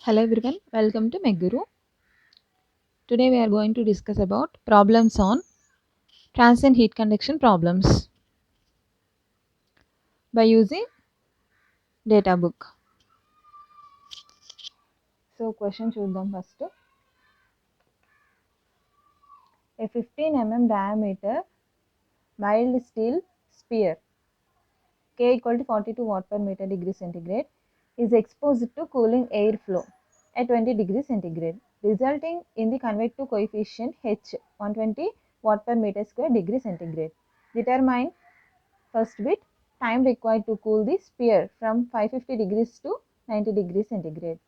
Hello everyone, welcome to Meguru. Today we are going to discuss about problems on transient heat conduction problems by using data book. So question చూద్దాం first. A 15 mm diameter mild steel sphere K equal to 42 watt per meter degree centigrade is exposed to cooling air flow at 20 degrees centigrade, resulting in the convective coefficient H 120 watt per meter square degree centigrade. Determine first bit time required to cool the sphere from 550 degrees to 90 degrees centigrade.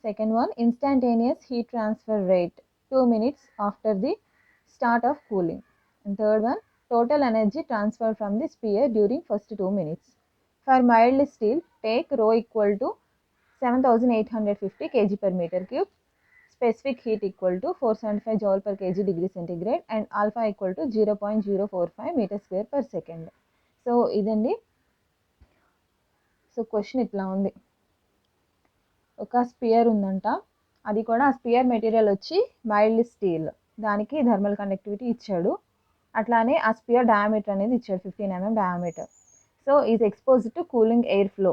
Second one, instantaneous heat transfer rate 2 minutes after the start of cooling. And third one, total energy transferred from the sphere during first 2 minutes. For mild steel, take rho equal to 7850 kg per meter cube, specific heat equal to 475 joule per kg degree centigrade and alpha equal to 0.045 meter square per second. So ఇదండి. So question ఇట్లా ఉంది. ఒక sphere ఉందంట, అది కూడా ఆ sphere material వచ్చి mild steel, దానికి థర్మల్ కండక్టివిటీ ఇచ్చాడు. అట్లానే ఆ స్పియర్ డయామీటర్ అనేది ఇచ్చాడు 15 mm diameter. So is expose to cooling air flow.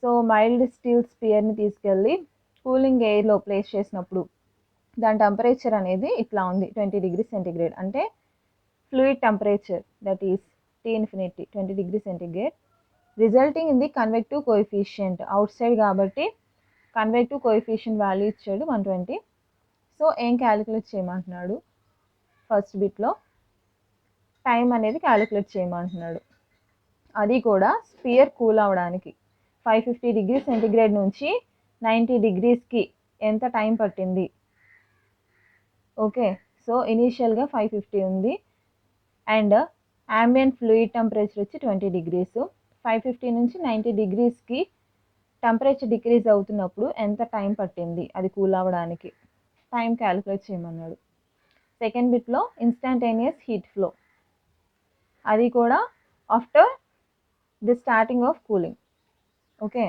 So mild steel స్పియర్ని తీసుకెళ్ళి కూలింగ్ ఎయిర్లో ప్లేస్ చేసినప్పుడు దాని టెంపరేచర్ అనేది ఇట్లా ఉంది 20 degrees centigrade. అంటే fluid temperature that is T infinity 20 degrees centigrade, resulting in the convective coefficient out side కాబట్టి convective coefficient value ఇచ్చాడు 120. సో ఏం క్యాలిక్యులేట్ చేయమంటున్నాడు, ఫస్ట్ బిట్లో టైం అనేది క్యాలిక్యులేట్ చేయమంటున్నాడు. అది కూడా స్పియర్ కూల్ అవ్వడానికి 550 degrees centigrade నుంచి 90 degreesకి ఎంత టైం పట్టింది. ఓకే, సో ఇనీషియల్గా 550 ఉంది అండ్ ambient ఫ్లూయిడ్ టెంపరేచర్ వచ్చి 20 degrees. 550 నుంచి 90 degreesకి టెంపరేచర్ డిక్రీజ్ అవుతున్నప్పుడు ఎంత టైం పట్టింది అది కూల్ అవ్వడానికి, టైం క్యాలిక్యులేట్ చేయమన్నాడు. సెకండ్ బిట్లో ఇన్స్టాంటేనియస్ హీట్ ఫ్లో, అది కూడా after the starting of cooling. Okay,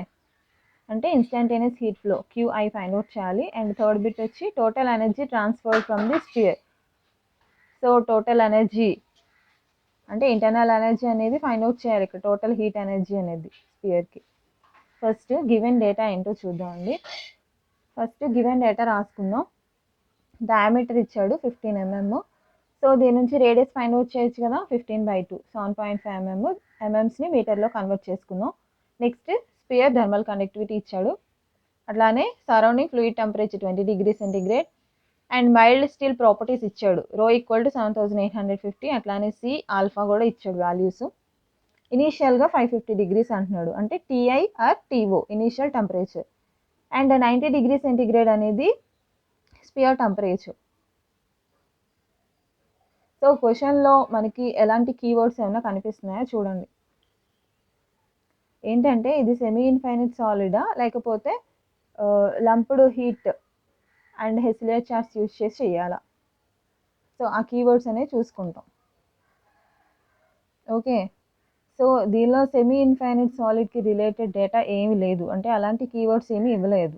అంటే instantaneous heat flow QI find out చేయాలి. అండ్ థర్డ్ బిట్ వచ్చి total energy transfer from the sphere. So total energy అంటే internal energy అనేది find out చేయాలి ఇక్కడ, total heat energy అనేది స్పియర్కి. First given data ఏంటో చూద్దామండి. ఫస్ట్ గివెన్ డేటా రాసుకుందాం. డయామీటర్ ఇచ్చాడు 15 mm. సో దీని నుంచి రేడియస్ ఫైండ్ అవుట్ చేయొచ్చు కదా, 15/2 7.5 mm. ఎంఎంస్ని మీటర్లో కన్వర్ట్ చేసుకుందాం. నెక్స్ట్ స్పియర్ థర్మల్ కండక్టివిటీ ఇచ్చాడు, అట్లానే surrounding fluid temperature 20 degrees centigrade and mild steel properties ఇచ్చాడు. రో ఈక్వల్ టు 7850, అట్లానే సి ఆల్ఫా కూడా ఇచ్చాడు వాల్యూస్. ఇనీషియల్గా 550 degrees అంటున్నాడు, అంటే TI or TO initial temperature. And 90 degrees centigrade అనేది స్పియర్ టెంపరేచర్. సో క్వశ్చన్లో మనకి ఎలాంటి కీవర్డ్స్ ఏమైనా కనిపిస్తున్నాయో చూడండి. ఏంటంటే ఇది సెమీ ఇన్ఫైనైట్ సాలిడా లేకపోతే lumped heat and Heisler charts use చేసి చేయాలా. సో ఆ కీవర్డ్స్ అనేవి చూసుకుంటాం. ఓకే, సో దీనిలో సెమీ ఇన్ఫైనైట్ సాలిడ్కి రిలేటెడ్ డేటా ఏమీ లేదు, అంటే అలాంటి కీవర్డ్స్ ఏమీ ఇవ్వలేదు.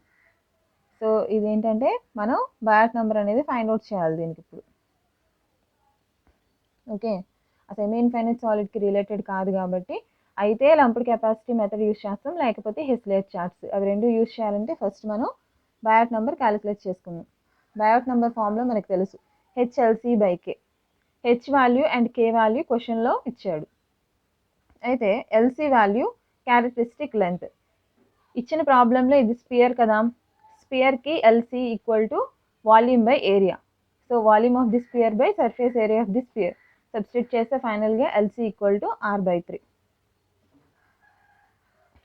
సో ఇదేంటంటే మనం బయాట్ నెంబర్ అనేది ఫైండ్ అవుట్ చేయాలి దీనికి ఇప్పుడు. ఓకే, ఆ సెమీ ఇన్ఫైనైట్ సాలిడ్కి రిలేటెడ్ కాదు కాబట్టి అయితే లంప్డ్ కెపాసిటీ మెథడ్ యూజ్ చేస్తాం, లేకపోతే హెసిలియర్ చార్ట్స్, అవి రెండు యూజ్ చేయాలంటే ఫస్ట్ మనం బయాట్ నెంబర్ క్యాలిక్యులేట్ చేసుకుందాం. బయాట్ నెంబర్ ఫార్ములా మనకు తెలుసు, HLC/K. H value and K value క్వశ్చన్లో ఇచ్చాడు. అయితే ఎల్సి వాల్యూ క్యారెక్టరిస్టిక్ లెంత్. ఇచ్చిన ప్రాబ్లంలో ఇది స్పియర్ కదా, స్పియర్కి LC equal to volume by area. So volume of the sphere by surface area of the sphere substitute చేస్తే ఫైనల్గా LC equal to R/3.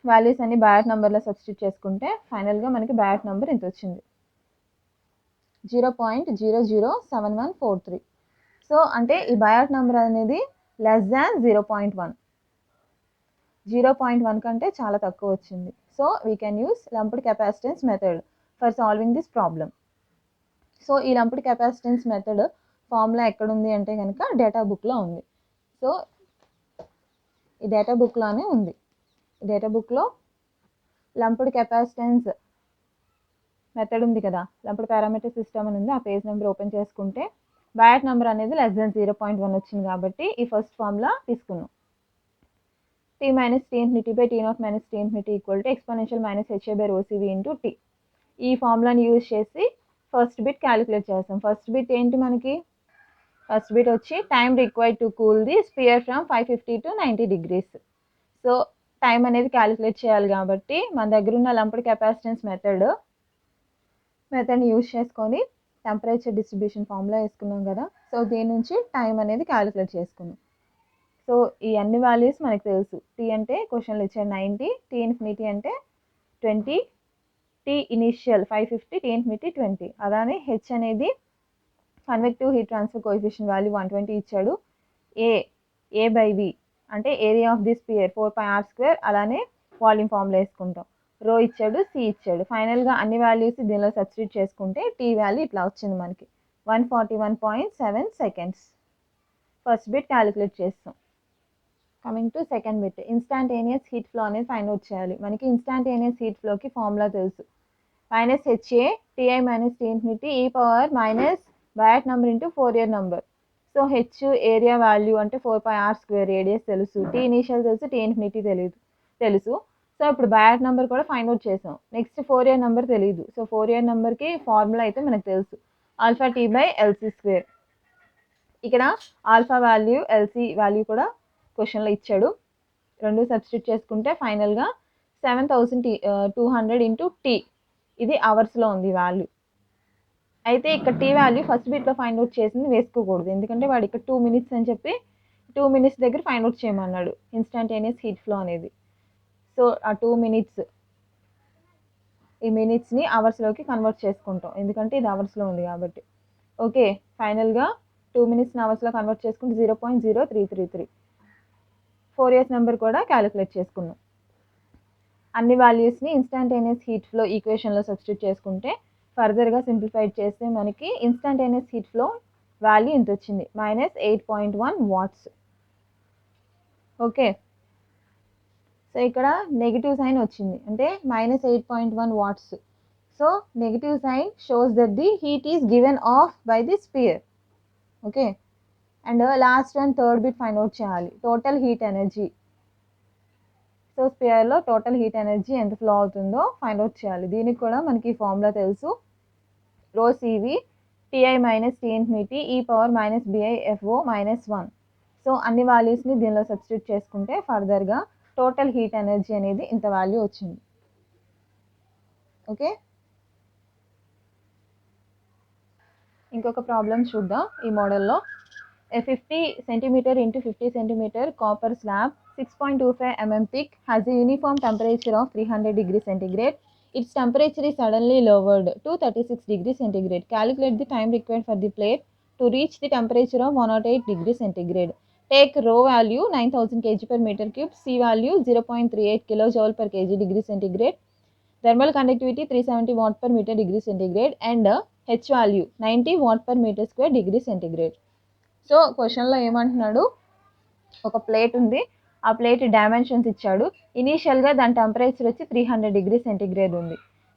Values అన్ని బయాట్ నెంబర్లో సబ్స్టిట్యూట్ చేసుకుంటే ఫైనల్గా మనకి బయాట్ నెంబర్ ఇంత వచ్చింది, 0.007143. సో అంటే ఈ బయాట్ నెంబర్ అనేది లెస్ దాన్ 0.1, 0.1 కంటే చాలా తక్కువ వచ్చింది. So we can use lumped capacitance method for solving this problem. So ఈ లంప్డ్ కెపాసిటెన్స్ మెథడ్ ఫార్ములా ఎక్కడుంది అంటే కనుక డేటా బుక్లో ఉంది. సో ఈ డేటా బుక్లోనే ఉంది. డేటా బుక్లో లంప్డ్ కెపాసిటెన్స్ మెథడ్ ఉంది కదా, అప్పుడు పారామీటర్ సిస్టమ్ అని ఉంది, ఆ పేజ్ నెంబర్ ఓపెన్ చేసుకుంటే బ్యాట్ నెంబర్ అనేది లెస్ దెన్ 0.1 వచ్చింది కాబట్టి ఈ ఫస్ట్ ఫార్ములా తీసుకున్నాం. t minus t infinity by t naught minus t infinity equal to exponential minus ha by rho cv into t. ఈ ఫార్ములాని యూజ్ చేసి ఫస్ట్ బిట్ క్యాలిక్యులేట్ చేస్తాం. First bit ఏంటి మనకి, ఫస్ట్ బిట్ వచ్చి time required to cool the spear from 550 to 90 degrees. So time అనేది calculate చేయాలి కాబట్టి మన దగ్గర ఉన్న లంప్డ్ కెపాసిటెన్స్ మెథడ్ని యూజ్ చేసుకొని టెంపరేచర్ డిస్ట్రిబ్యూషన్ ఫార్ములా వేసుకున్నాం కదా, సో దీని నుంచి టైం అనేది క్యాలిక్యులేట్ చేసుకున్నాం. సో ఈ అన్ని వాల్యూస్ మనకు తెలుసు. టీ అంటే క్వశ్చన్లో ఇచ్చారు 90, టీ ఇన్ఫినిటీ అంటే 20, టీ ఇనిషియల్ 550, టీ ఇన్ఫినిటీ 20. అలానే హెచ్ అనేది convective heat transfer coefficient value 120 ఇచ్చాడు. ఏ బై వి అంటే area of the spear 4πr², అలానే వాల్యూమ్ ఫార్ములా వేసుకుంటాం. రో ఇచ్చాడు, సి ఇచ్చాడు. ఫైనల్గా అన్ని వాల్యూస్ దీనిలో సబ్స్టిట్యూట్ చేసుకుంటే టీ వాల్యూ ఇట్లా వచ్చింది మనకి 141.7 seconds. ఫస్ట్ బిట్ క్యాలిక్యులేట్ చేస్తాం. Coming to second bit, instantaneous heat flow అనేది ఫైండ్ అవుట్ చేయాలి. మనకి ఇన్స్టాంటేనియస్ హీట్ ఫ్లోకి ఫార్ములా తెలుసు, minus HA TI minus T infinity e power minus Biot number into Fourier number. So H area value అంటే 4πr² radius తెలుసు, T initial తెలుసు, T infinity తెలుసు. So ఇప్పుడు బ్యాట్ నెంబర్ కూడా ఫైండ్ అవుట్ చేసాం. Next Fourier number తెలియదు. So Fourier నెంబర్కి formula అయితే మనకు తెలుసు, ఆల్ఫా టీ బై LC². ఇక్కడ ఆల్ఫా వాల్యూ ఎల్సీ వాల్యూ కూడా క్వశ్చన్లో ఇచ్చాడు. రెండు సబ్స్టిట్యూట్ చేసుకుంటే ఫైనల్గా 7200 ఇంటూ టీ, ఇది అవర్స్లో ఉంది వాల్యూ. అయితే ఇక్కడ టీ వాల్యూ ఫస్ట్ బిట్లో ఫైండ్ అవుట్ చేసింది వేసుకోకూడదు, ఎందుకంటే వాడు ఇక్కడ 2 minutes అని చెప్పి 2 minutes దగ్గర ఫైండ్ అవుట్ చేయమన్నాడు ఇన్స్టాంటేనియస్ హీట్ ఫ్లో అనేది. సో ఆ 2 minutes, ఈ మినిట్స్ని అవర్స్లోకి కన్వర్ట్ చేసుకుంటాం, ఎందుకంటే ఇది అవర్స్లో ఉంది కాబట్టి. ఓకే, ఫైనల్గా 2 minutesని అవర్స్లో కన్వర్ట్ చేసుకుంటే 0.0333. ఫోరియర్ నెంబర్ కూడా క్యాలిక్యులేట్ చేసుకున్నాం. అన్ని వాల్యూస్ని ఇన్స్టాంటేనియస్ హీట్ ఫ్లో ఈక్వేషన్లో సబ్స్టిట్యూట్ చేసుకుంటే ఫర్దర్గా సింప్లిఫైడ్ చేస్తే మనకి ఇన్స్టాంటేనియస్ హీట్ ఫ్లో వాల్యూ ఇంత వచ్చింది, -8.1 watts. ఓకే, సో ఇక్కడ నెగిటివ్ సైన్ వచ్చింది అంటే -8.1 watts. So negative sign shows that the heat is given off by the sphere. Okay, and last one third bit find out చేయాలి, total heat energy. So స్పియర్లో total heat energy ఎంత flow అవుతుందో find out చేయాలి. దీనికి కూడా మనకి formula తెలుసు, rho CV TI minus T infinity e power minus BIFO -1. So అన్ని వాల్యూస్ని దీనిలో సబ్స్టిట్యూట్ చేసుకుంటే ఫర్దర్గా టోటల్ హీట్ ఎనర్జీ అనేది ఇంత వాల్యూ వచ్చింది. ఓకే, ఇంకొక ప్రాబ్లం చూద్దాం ఈ మోడల్లో. A 50 cm into 50 cm copper slab 6.25 mm thick has a uniform temperature of 300 degrees centigrade. Its temperature is suddenly lowered to 36 degrees centigrade. Calculate the time required for the plate to reach the temperature of 108 degrees centigrade. Take rho value 9000 kg per meter cube, C value 0.38 kilojoule per kg degree centigrade, thermal conductivity 370 watt per meter degree centigrade, and H value 90 watt per meter square degree centigrade. So క్వశ్చన్లో ఏమంటున్నాడు, ఒక plate ఉంది, ఆ plate dimensions ఇచ్చాడు. ఇనీషియల్గా దాని temperature వచ్చి 300 degrees centigrade ఉంది.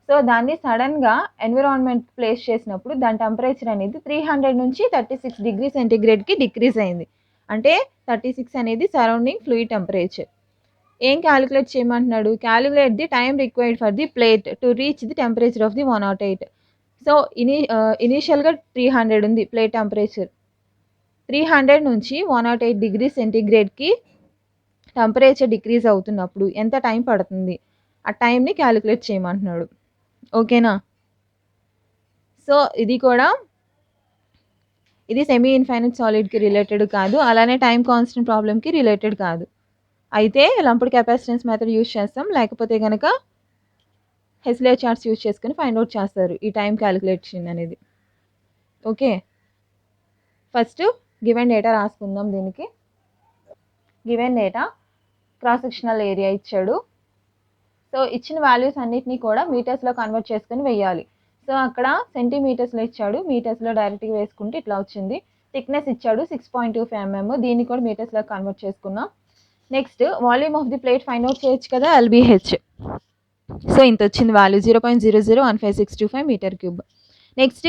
సో దాన్ని సడన్గా ఎన్విరాన్మెంట్ ప్లేస్ చేసినప్పుడు దాని టెంపరేచర్ అనేది 300 నుంచి 36 degrees centigradeకి డిక్రీజ్ అయింది. అంటే 36 అనేది సరౌండింగ్ ఫ్లూయిడ్ టెంపరేచర్. ఏం క్యాలిక్యులేట్ చేయమంటున్నాడు, calculate the time required for the plate to reach the temperature of the 108. So ఇనీషియల్గా 300 ఉంది ప్లేట్ టెంపరేచర్, 300 నుంచి 108 degrees centigradeకి టెంపరేచర్ డిక్రీజ్ అవుతున్నప్పుడు ఎంత టైం పడుతుంది, ఆ టైంని క్యాలిక్యులేట్ చేయమంటున్నాడు. ఓకేనా, సో ఇది సెమీ ఇన్ఫైనైట్ సాలిడ్కి రిలేటెడ్ కాదు, అలానే టైం కాన్స్టెంట్ ప్రాబ్లమ్కి రిలేటెడ్ కాదు. అయితే లంప్డ్ కెపాసిటెన్స్ మెథడ్ యూజ్ చేస్తాం, లేకపోతే కనుక హెస్లే చార్ట్స్ యూజ్ చేసుకుని ఫైండ్ అవుట్ చేస్తారు ఈ టైం క్యాలిక్యులేషన్ అనేది. ఓకే, ఫస్ట్ గివెన్ డేటా రాసుకుందాం. దీనికి given data cross sectional area ఇచ్చాడు. సో ఇచ్చిన వాల్యూస్ అన్నిటినీ కూడా మీటర్స్లో కన్వర్ట్ చేసుకుని వేయాలి. సో అక్కడ సెంటీమీటర్స్లో ఇచ్చాడు, మీటర్స్లో డైరెక్ట్గా వేసుకుంటే ఇట్లా వచ్చింది. థిక్నెస్ ఇచ్చాడు 6.25 mm, దీన్ని కూడా మీటర్స్లో కన్వర్ట్ చేసుకున్నాం. Next volume of the plate find out చేయొచ్చు కదా, LBH. సో ఇంత వచ్చింది వాల్యూ 0.001565 మీటర్ క్యూబ్. నెక్స్ట్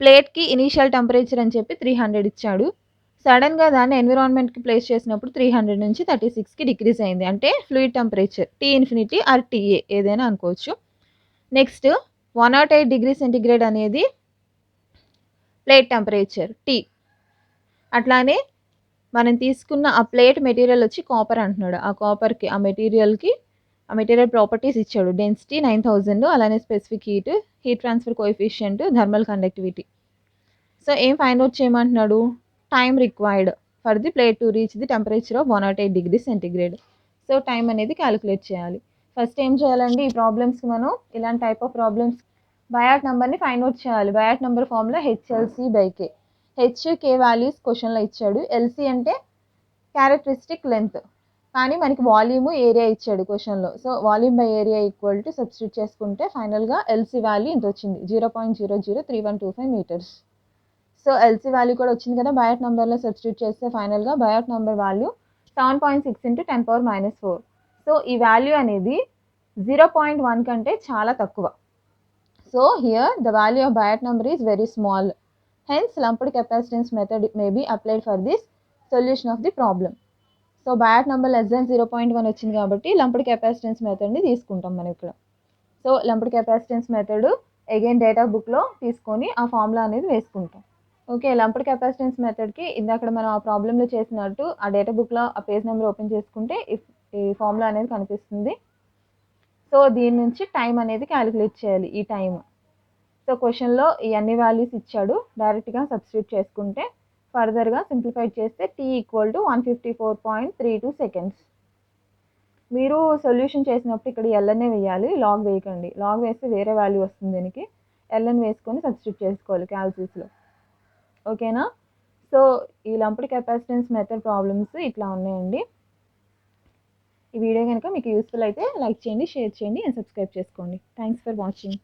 ప్లేట్‌కి ఇనీషియల్ టెంపరేచర్ అని చెప్పి 300 ఇచ్చాడు. సడెన్‌గా దాన్ని ఎన్విరాన్మెంట్‌కి ప్లేస్ చేసినప్పుడు 300 నుంచి 36కి డిక్రీజ్ అయింది. అంటే fluid temperature T infinity or TA ఏదైనా అనుకోవచ్చు. నెక్స్ట్ 108 డిగ్రీ సెంటీగ్రేడ్ అనేది ప్లేట్ టెంపరేచర్ T. అట్లానే మనం తీసుకున్న ఆ ప్లేట్ మెటీరియల్ వచ్చి కాపర్ అంటున్నాడు. ఆ కాపర్‌కి ఆ మెటీరియల్ ప్రాపర్టీస్ ఇచ్చాడు. డెన్సిటీ 9000 అలానే specific heat transfer coefficient, thermal conductivity. So ఏం ఫైండ్ ఔట్ చేయమంటున్నాడు? Time required for the plate to reach the temperature of 108 degree centigrade. So time అనేది క్యాలిక్యులేట్ చేయాలి. ఫస్ట్ ఏం చేయాలండి ఈ ప్రాబ్లమ్స్‌కి మనం ఇలాంటి టైప్ ఆఫ్ ప్రాబ్లమ్స్ బయాట్ నెంబర్‌ని ఫైండ్ ఔట్ చేయాలి. Biot number formula HLC/K. H, K values క్వెషన్‌లో ఇచ్చాడు. ఎల్‌సి అంటే క్యారెక్టరిస్టిక్ లెంత్. కానీ మనకి వాల్యూమ్, ఏరియా ఇచ్చాడు క్వెషన్‌లో. So volume by area equal to substitute చేసుకుంటే ఫైనల్‌గా ఎల్‌సి వాల్యూ ఇంత వచ్చింది. 0.003125 మీటర్స్. సో ఎల్‌సి వాల్యూ కూడా వచ్చింది కదా! బయాట్ నంబర్‌లో సబ్స్టిట్యూట్ చేస్తే ఫైనల్‌గా బయాట్ నంబర్ వాల్యూ 7.6 × 10⁻⁻4. సో ఈ వాల్యూ అనేది 0.1 కంటే చాలా తక్కువ. So here the value of Biot number is very small. Hence lumped capacitance method may be applied for this solution of the problem. So Biot number less than 0.1 వచ్చింది కాబట్టి lumped capacitance మెథడ్‌ని తీసుకుంటాం మనం ఇక్కడ. So lumped capacitance method again data బుక్‌లో తీసుకొని ఆ formula అనేది వేసుకుంటాం. ఓకే. లంప్డ్ కెపాసిటెన్స్ మెథడ్‌కి ఇందాకడ మనం ఆ ప్రాబ్లమ్‌లో చేసినట్టు ఆ డేటా బుక్‌లో ఆ పేజ్ నెంబర్ ఓపెన్ చేసుకుంటే ఈ ఫార్ములా అనేది కనిపిస్తుంది. సో దీని నుంచి టైం అనేది క్యాలిక్యులేట్ చేయాలి ఈ టైమ్. సో క్వెషన్‌లో ఈ అన్ని వాల్యూస్ ఇచ్చాడు. డైరెక్ట్‌గా సబ్స్టిట్యూట్ చేసుకుంటే ఫర్దర్‌గా సింప్లిఫై చేస్తే T = 154.32 సెకండ్స్. మీరు సొల్యూషన్ చేసినప్పుడు ఇక్కడ ఎల్ఎన్ఏ వేయాలి. లాగ్ వేయకండి. లాగ్ వేస్తే వేరే వాల్యూ వస్తుంది దీనికి. ఎల్ఎన్ వేసుకొని సబ్స్టిట్యూట్ చేసుకోవాలి క్యాల్కులస్‌లో. ఓకేనా? సో ఈ లంప్డ్ కెపాసిటెన్స్ మెథడ్ ప్రాబ్లమ్స్ ఇట్లా ఉన్నాయండి. ఈ వీడియో గనుక మీకు యూజ్‌ఫుల్ అయితే లైక్ చేయండి, షేర్ చేయండి అండ్ సబ్స్క్రైబ్ చేసుకోండి. Thanks for watching.